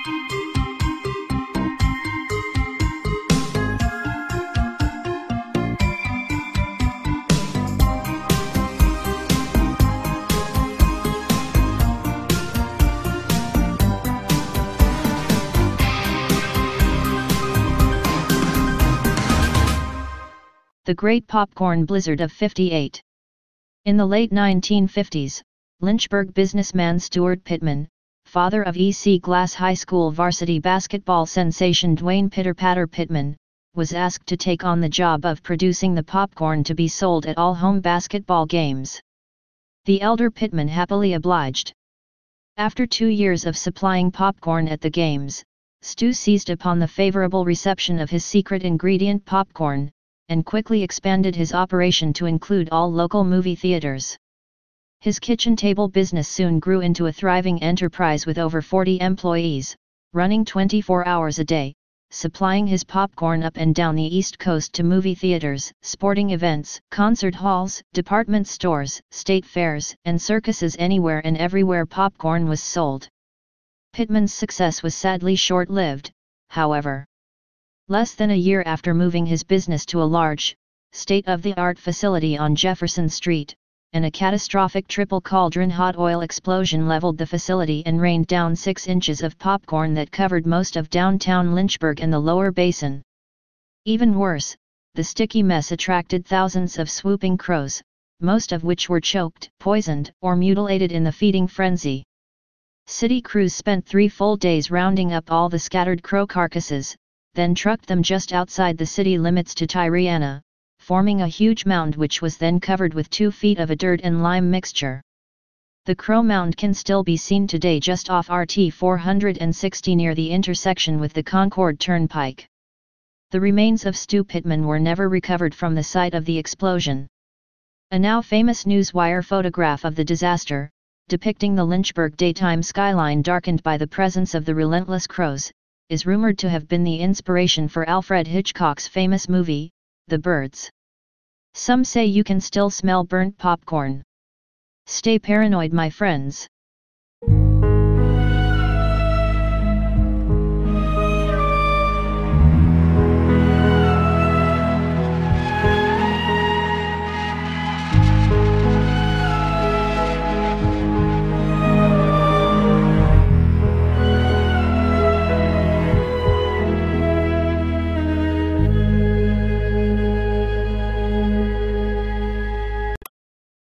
The Great Popcorn Blizzard of '58. In the late 1950s, Lynchburg businessman Stuart Pittman, father of E.C. Glass High School varsity basketball sensation Dwayne "Pitter Patter" Pittman, was asked to take on the job of producing the popcorn to be sold at all home basketball games. The elder Pittman happily obliged. After 2 years of supplying popcorn at the games, Stu seized upon the favorable reception of his secret ingredient popcorn, and quickly expanded his operation to include all local movie theaters. His kitchen table business soon grew into a thriving enterprise with over 40 employees, running 24 hours a day, supplying his popcorn up and down the East Coast to movie theaters, sporting events, concert halls, department stores, state fairs, and circuses. Anywhere and everywhere popcorn was sold. Pittman's success was sadly short-lived, however. Less than a year after moving his business to a large, state-of-the-art facility on Jefferson Street, a catastrophic triple cauldron hot oil explosion leveled the facility and rained down 6 inches of popcorn that covered most of downtown Lynchburg and the lower basin. Even worse, the sticky mess attracted thousands of swooping crows, most of which were choked, poisoned, or mutilated in the feeding frenzy. City crews spent 3 full days rounding up all the scattered crow carcasses, then trucked them just outside the city limits to Tyriana, forming a huge mound which was then covered with 2 feet of a dirt and lime mixture. The crow mound can still be seen today just off RT 460 near the intersection with the Concord Turnpike. The remains of Stu Pittman were never recovered from the site of the explosion. A now famous newswire photograph of the disaster, depicting the Lynchburg daytime skyline darkened by the presence of the relentless crows, is rumored to have been the inspiration for Alfred Hitchcock's famous movie, The Birds. Some say you can still smell burnt popcorn. Stay paranoid, my friends.